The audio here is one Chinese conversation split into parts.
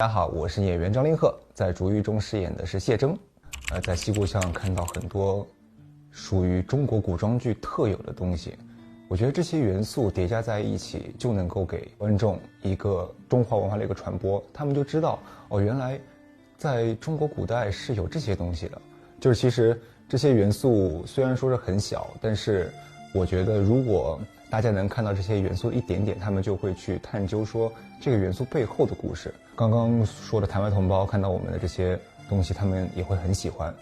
大家好，我是演员张凌赫，在《逐玉》中饰演的是谢征。在西故乡看到很多属于中国古装剧特有的东西，我觉得这些元素叠加在一起，就能够给观众一个中华文化的一个传播。他们就知道哦，原来在中国古代是有这些东西的。就是其实这些元素虽然说是很小，但是我觉得如果大家能看到这些元素一点点，他们就会去探究说这个元素背后的故事。刚刚说的台湾同胞看到我们的这些东西，他们也会很喜欢。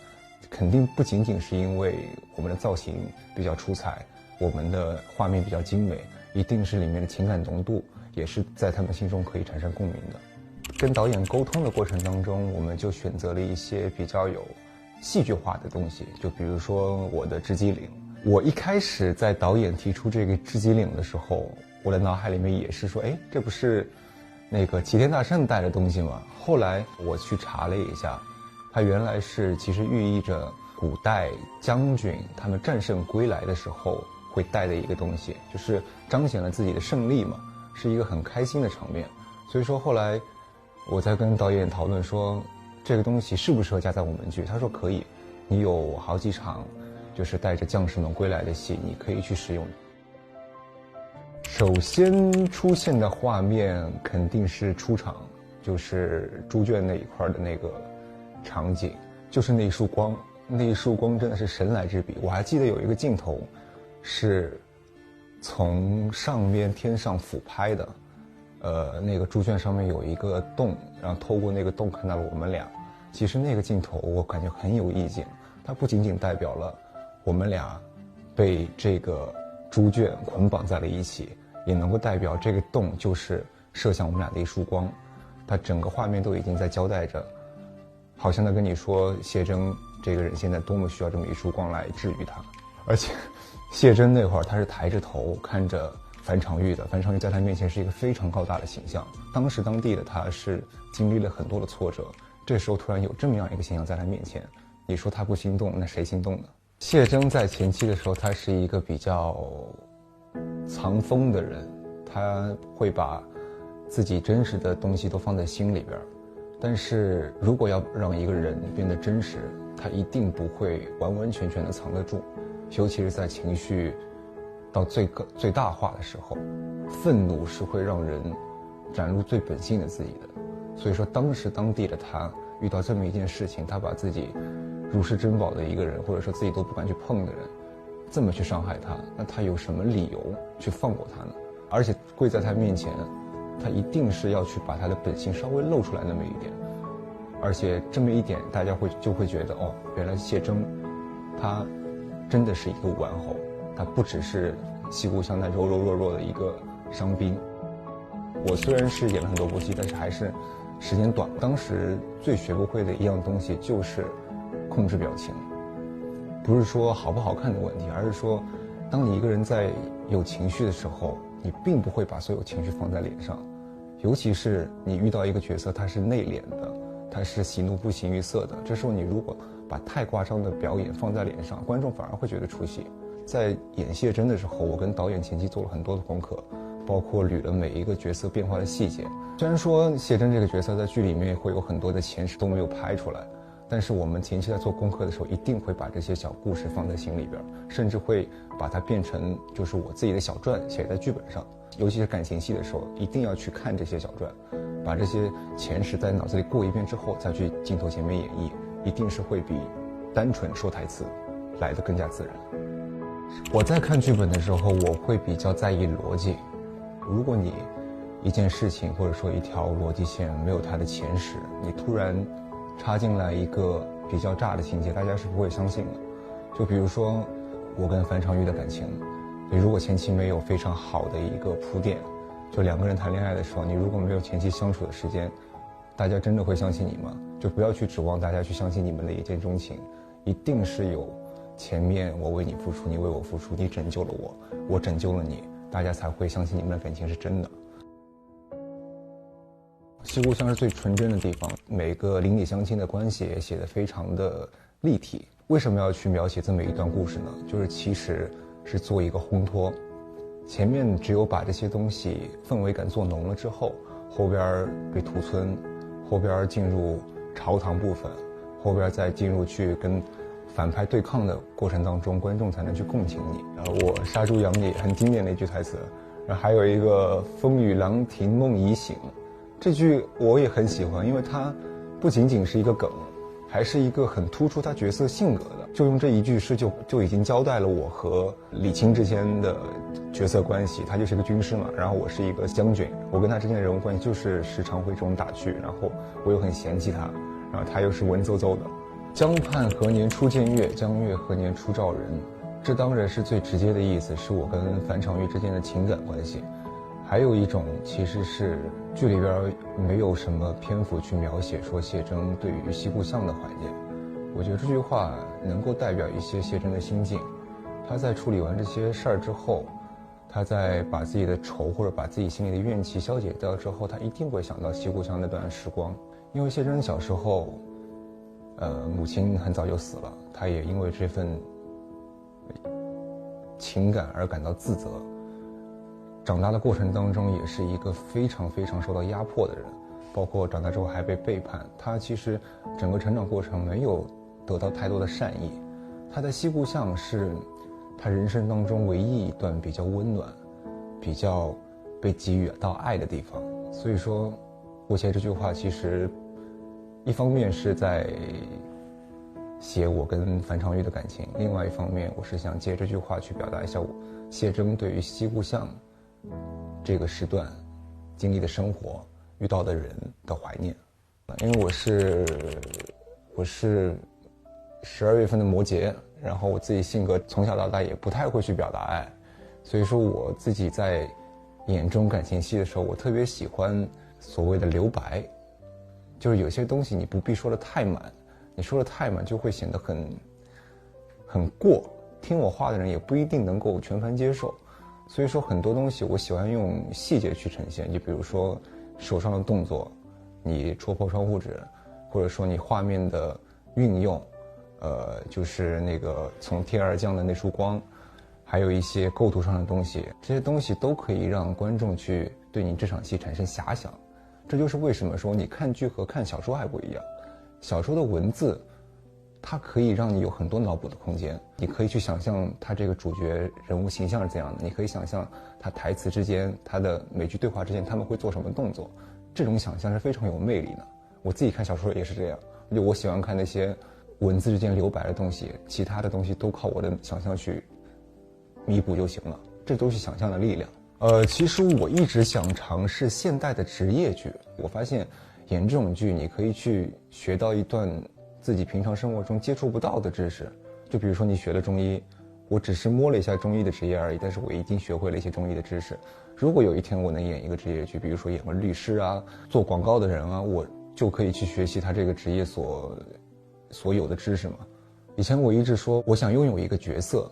肯定不仅仅是因为我们的造型比较出彩，我们的画面比较精美，一定是里面的情感浓度也是在他们心中可以产生共鸣的。跟导演沟通的过程当中，我们就选择了一些比较有戏剧化的东西，就比如说我的雉鸡岭。我一开始在导演提出这个雉鸡岭的时候，我的脑海里面也是说，哎，这不是那个齐天大圣带的东西吗？后来我去查了一下，它原来是其实寓意着古代将军他们战胜归来的时候会带的一个东西，就是彰显了自己的胜利嘛，是一个很开心的场面。所以说后来我在跟导演讨论说，这个东西适不适合加在我们剧，他说可以，你有好几场就是带着将士们归来的戏，你可以去使用。首先出现的画面肯定是出场，就是猪圈那一块的那个场景，就是那一束光，那一束光真的是神来之笔。我还记得有一个镜头是从上面天上俯拍的，那个猪圈上面有一个洞，然后透过那个洞看到了我们俩。其实那个镜头我感觉很有意境，它不仅仅代表了我们俩被这个猪圈捆绑在了一起，也能够代表这个洞就是射向我们俩的一束光。它整个画面都已经在交代着，好像在跟你说谢征这个人现在多么需要这么一束光来治愈他。而且谢征那会儿他是抬着头看着樊长玉的，樊长玉在他面前是一个非常高大的形象，当时当地的他是经历了很多的挫折，这时候突然有这么样一个形象在他面前，你说他不心动，那谁心动呢？谢征在前期的时候，他是一个比较藏锋的人，他会把自己真实的东西都放在心里边，但是如果要让一个人变得真实，他一定不会完完全全的藏得住，尤其是在情绪到最大化的时候，愤怒是会让人展露最本性的自己的。所以说当时当地的他遇到这么一件事情，他把自己如视珍宝的一个人，或者说自己都不敢去碰的人，这么去伤害他，那他有什么理由去放过他呢？而且跪在他面前，他一定是要去把他的本性稍微露出来那么一点。而且这么一点大家就会觉得，哦，原来谢征他真的是一个武安侯，他不只是西故乡那柔柔弱弱的一个伤兵。我虽然是演了很多部戏，但是还是时间短，当时最学不会的一样东西就是控制表情。不是说好不好看的问题，而是说当你一个人在有情绪的时候，你并不会把所有情绪放在脸上，尤其是你遇到一个角色他是内敛的，他是喜怒不形于色的，这时候你如果把太夸张的表演放在脸上，观众反而会觉得出戏。在演谢征的时候，我跟导演前期做了很多的功课，包括捋了每一个角色变化的细节。虽然说谢征这个角色在剧里面会有很多的前世都没有拍出来，但是我们前期在做功课的时候，一定会把这些小故事放在心里边，甚至会把它变成就是我自己的小传写在剧本上。尤其是感情戏的时候，一定要去看这些小传，把这些前世在脑子里过一遍之后，再去镜头前面演绎，一定是会比单纯说台词来得更加自然。我在看剧本的时候，我会比较在意逻辑。如果你一件事情或者说一条逻辑线没有它的前史，你突然插进来一个比较炸的情节，大家是不会相信的。就比如说我跟樊长玉的感情，你如果前期没有非常好的一个铺垫，就两个人谈恋爱的时候，你如果没有前期相处的时间，大家真的会相信你吗？就不要去指望大家去相信你们的一见钟情，一定是有前面我为你付出，你为我付出，你拯救了我，我拯救了你，大家才会相信你们的感情是真的。西故乡是最纯真的地方，每个邻里乡亲的关系也写得非常的立体。为什么要去描写这么一段故事呢？就是其实是做一个烘托，前面只有把这些东西氛围感做浓了之后，后边给土村后边进入朝堂部分，后边再进入去跟反派对抗的过程当中，观众才能去共情你。然后我杀猪养你很经典的一句台词，然后还有一个风雨郎停梦已醒，这句我也很喜欢，因为它不仅仅是一个梗，还是一个很突出他角色性格的。就用这一句诗就已经交代了我和李青之间的角色关系。他就是一个军师嘛，然后我是一个将军，我跟他之间的人物关系就是时常会这种打趣，然后我又很嫌弃他，然后他又是文绉绉的。江畔何年初见月，江月何年初照人。这当然是最直接的意思，是我跟樊长玉之间的情感关系。还有一种其实是剧里边没有什么篇幅去描写说谢征对于西固巷的怀念。我觉得这句话能够代表一些谢征的心境。他在处理完这些事儿之后，他在把自己的愁或者把自己心里的怨气消解掉之后，他一定会想到西固巷那段时光。因为谢征小时候母亲很早就死了，他也因为这份情感而感到自责。长大的过程当中也是一个非常非常受到压迫的人，包括长大之后还被背叛。他其实整个成长过程没有得到太多的善意。他在西固巷是他人生当中唯一一段比较温暖、比较被给予到爱的地方。所以说我写这句话其实一方面是在写我跟樊长玉的感情，另外一方面我是想借这句话去表达一下我谢征对于西固巷这个时段经历的生活、遇到的人的怀念。因为我是12月份的摩羯，然后我自己性格从小到大也不太会去表达爱，所以说我自己在演这种感情戏的时候，我特别喜欢所谓的留白，就是有些东西你不必说得太满，你说得太满就会显得很过，听我话的人也不一定能够全盘接受。所以说很多东西我喜欢用细节去呈现，就比如说手上的动作，你戳破窗户纸，或者说你画面的运用，就是那个从天而降的那束光，还有一些构图上的东西，这些东西都可以让观众去对你这场戏产生遐想。这就是为什么说你看剧和看小说还不一样，小说的文字它可以让你有很多脑补的空间，你可以去想象他这个主角人物形象是怎样的，你可以想象他台词之间，他的每句对话之间他们会做什么动作，这种想象是非常有魅力的。我自己看小说也是这样，就我喜欢看那些文字之间留白的东西，其他的东西都靠我的想象去弥补就行了，这都是想象的力量。其实我一直想尝试现代的职业剧，我发现演这种剧你可以去学到一段自己平常生活中接触不到的知识。就比如说你学了中医，我只是摸了一下中医的职业而已，但是我已经学会了一些中医的知识。如果有一天我能演一个职业剧，比如说演个律师啊，做广告的人啊，我就可以去学习他这个职业所有的知识嘛。以前我一直说我想拥有一个角色，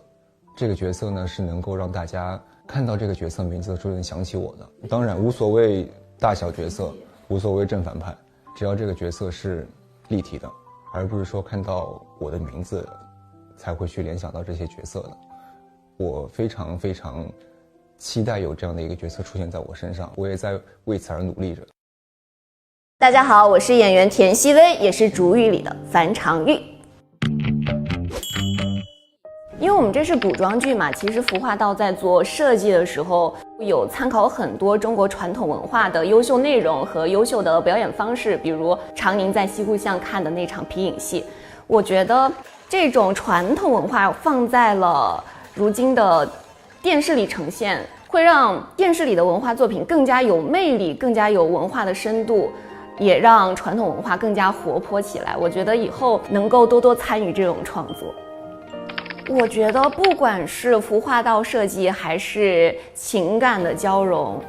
这个角色呢是能够让大家看到这个角色名字就能想起我的。当然无所谓大小角色，无所谓正反派，只要这个角色是立体的，而不是说看到我的名字才会去联想到这些角色的。我非常非常期待有这样的一个角色出现在我身上，我也在为此而努力着。大家好，我是演员田曦薇，也是主语里的樊长玉。因为我们这是古装剧嘛，其实服化道在做设计的时候有参考很多中国传统文化的优秀内容和优秀的表演方式，比如常宁在西固巷看的那场皮影戏。我觉得这种传统文化放在了如今的电视里呈现，会让电视里的文化作品更加有魅力，更加有文化的深度，也让传统文化更加活泼起来。我觉得以后能够多多参与这种创作。我觉得不管是服化道设计还是情感的交融，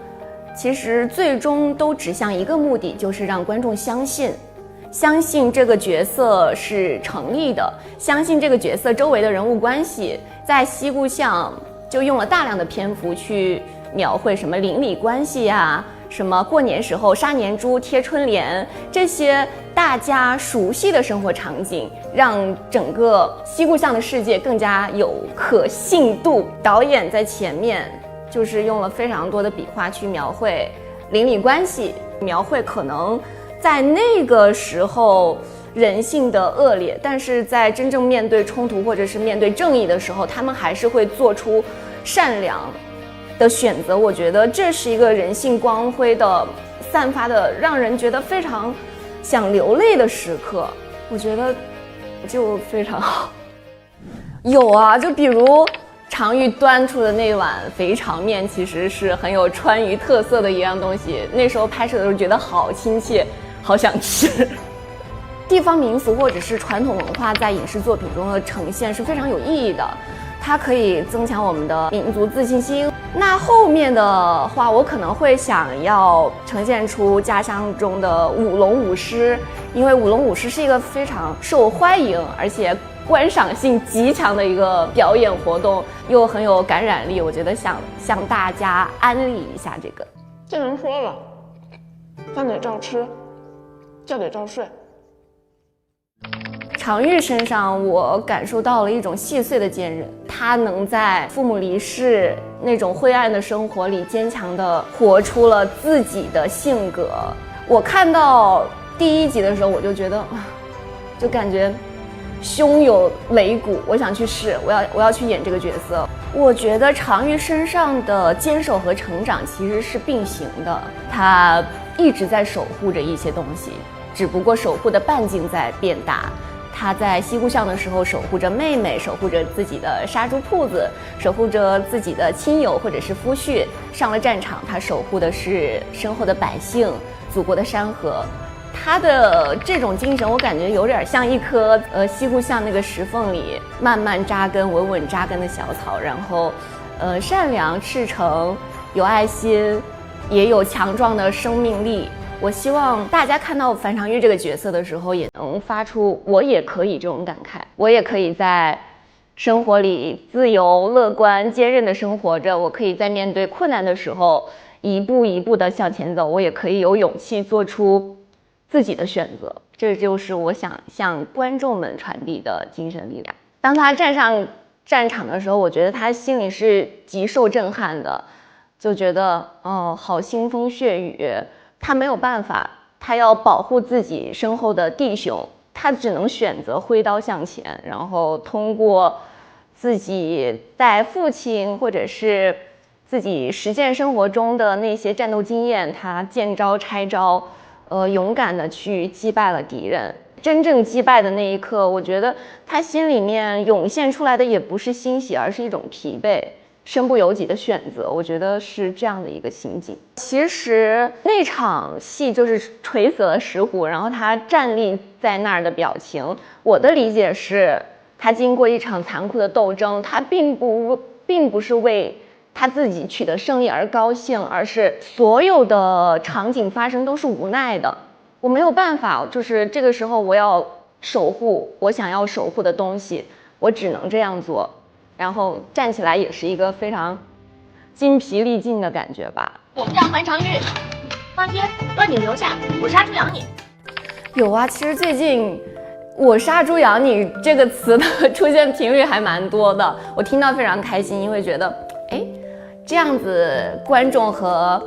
其实最终都指向一个目的，就是让观众相信这个角色是成立的，相信这个角色周围的人物关系。在西固巷就用了大量的篇幅去描绘什么邻里关系呀，什么过年时候杀年猪、贴春联，这些大家熟悉的生活场景，让整个西固巷的世界更加有可信度。导演在前面就是用了非常多的笔画去描绘邻里关系，描绘可能在那个时候人性的恶劣，但是在真正面对冲突或者是面对正义的时候，他们还是会做出善良的选择。我觉得这是一个人性光辉的散发的，让人觉得非常想流泪的时刻。我觉得就非常好。有啊，就比如常玉端出的那碗肥肠面，其实是很有川渝特色的一样东西。那时候拍摄的时候觉得好亲切，好想吃。地方民俗或者是传统文化在影视作品中的呈现是非常有意义的，它可以增强我们的民族自信心。那后面的话，我可能会想要呈现出家乡中的舞龙舞狮，因为舞龙舞狮是一个非常受欢迎而且观赏性极强的一个表演活动，又很有感染力。我觉得想向大家安利一下这个。这人说了，饭得照吃，觉得照睡。常玉身上，我感受到了一种细碎的坚韧，他能在父母离世那种灰暗的生活里，坚强地活出了自己的性格。我看到第1集的时候，我就觉得，就感觉胸有擂鼓，我想去试，我要去演这个角色。我觉得常玉身上的坚守和成长其实是并行的，他一直在守护着一些东西，只不过守护的半径在变大。他在西故乡的时候守护着妹妹，守护着自己的杀猪铺子，守护着自己的亲友或者是夫婿。上了战场，他守护的是身后的百姓，祖国的山河。他的这种精神，我感觉有点像一棵西故乡那个石缝里慢慢扎根、稳稳扎根的小草，然后善良、赤诚、有爱心，也有强壮的生命力。我希望大家看到樊常玉这个角色的时候，也能发出我也可以这种感慨，我也可以在生活里自由、乐观、坚韧地生活着，我可以在面对困难的时候一步一步地向前走，我也可以有勇气做出自己的选择。这就是我想向观众们传递的精神力量。当他站上战场的时候，我觉得他心里是极受震撼的，就觉得好腥风血雨。他没有办法，他要保护自己身后的弟兄，他只能选择挥刀向前，然后通过自己在父亲或者是自己实践生活中的那些战斗经验，他见招拆招，勇敢的去击败了敌人。真正击败的那一刻，我觉得他心里面涌现出来的也不是欣喜，而是一种疲惫。身不由己的选择，我觉得是这样的一个心境。其实那场戏就是锤死了石虎，然后他站立在那儿的表情，我的理解是，他经过一场残酷的斗争，他并不是为他自己取得胜利而高兴，而是所有的场景发生都是无奈的。我没有办法，就是这个时候我要守护我想要守护的东西，我只能这样做。然后站起来也是一个非常筋疲力尽的感觉吧。我们叫樊常玉，方天断井留下，我杀猪养你。有啊，其实最近我杀猪养你这个词的出现频率还蛮多的，我听到非常开心，因为觉得这样子观众和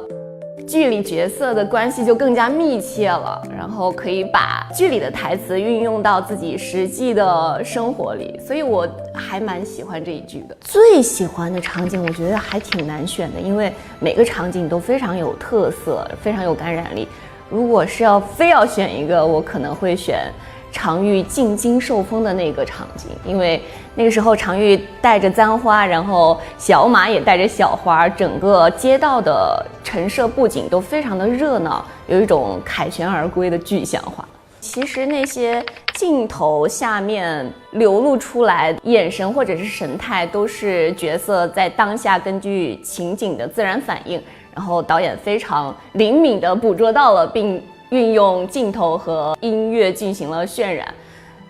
剧里角色的关系就更加密切了，然后可以把剧里的台词运用到自己实际的生活里，所以我还蛮喜欢这一剧的。最喜欢的场景我觉得还挺难选的，因为每个场景都非常有特色，非常有感染力。如果是非要选一个，我可能会选常玉进京受封的那个场景，因为那个时候常玉带着簪花，然后小马也带着小花，整个街道的陈设布景都非常的热闹，有一种凯旋而归的具象化。其实那些镜头下面流露出来眼神或者是神态，都是角色在当下根据情景的自然反应，然后导演非常灵敏地捕捉到了，并运用镜头和音乐进行了渲染。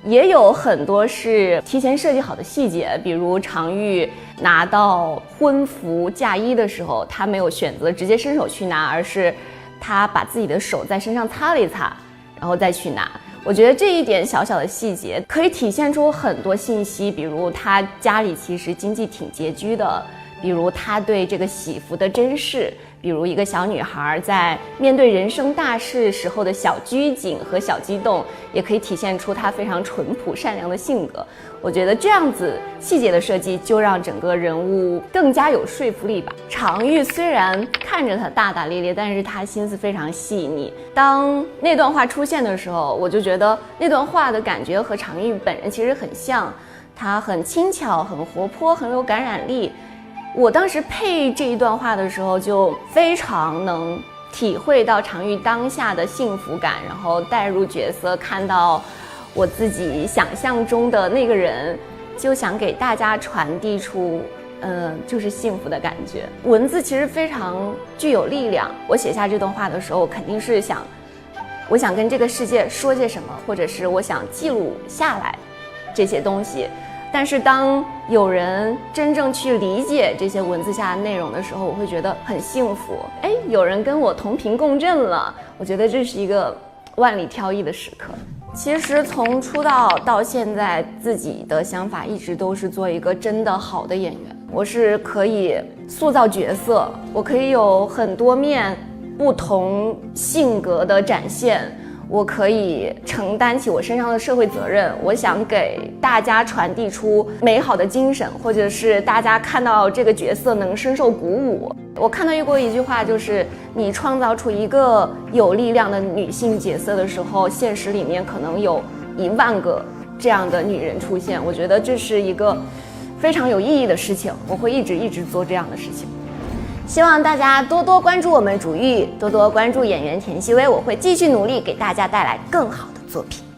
也有很多是提前设计好的细节，比如常玉拿到婚服嫁衣的时候，他没有选择直接伸手去拿，而是他把自己的手在身上擦了一擦，然后再去拿。我觉得这一点小小的细节可以体现出很多信息，比如他家里其实经济挺拮据的，比如他对这个喜福的珍视，比如一个小女孩在面对人生大事时候的小拘谨和小激动，也可以体现出她非常淳朴善良的性格。我觉得这样子细节的设计就让整个人物更加有说服力吧。常玉虽然看着她大大咧咧，但是她心思非常细腻。当那段话出现的时候，我就觉得那段话的感觉和常玉本人其实很像，她很轻巧，很活泼，很有感染力。我当时配这一段话的时候，就非常能体会到常玉当下的幸福感，然后带入角色，看到我自己想象中的那个人，就想给大家传递出就是幸福的感觉。文字其实非常具有力量，我写下这段话的时候，我肯定是我想跟这个世界说些什么，或者是我想记录下来这些东西。但是当有人真正去理解这些文字下的内容的时候，我会觉得很幸福。有人跟我同频共振了，我觉得这是一个万里挑一的时刻。其实从出道到现在，自己的想法一直都是做一个真的好的演员。我是可以塑造角色，我可以有很多面不同性格的展现，我可以承担起我身上的社会责任。我想给大家传递出美好的精神，或者是大家看到这个角色能深受鼓舞。我看到过一句话，就是你创造出一个有力量的女性角色的时候，现实里面可能有10000个这样的女人出现。我觉得这是一个非常有意义的事情，我会一直做这样的事情。希望大家多多关注我们主育，多多关注演员田曦薇，我会继续努力给大家带来更好的作品。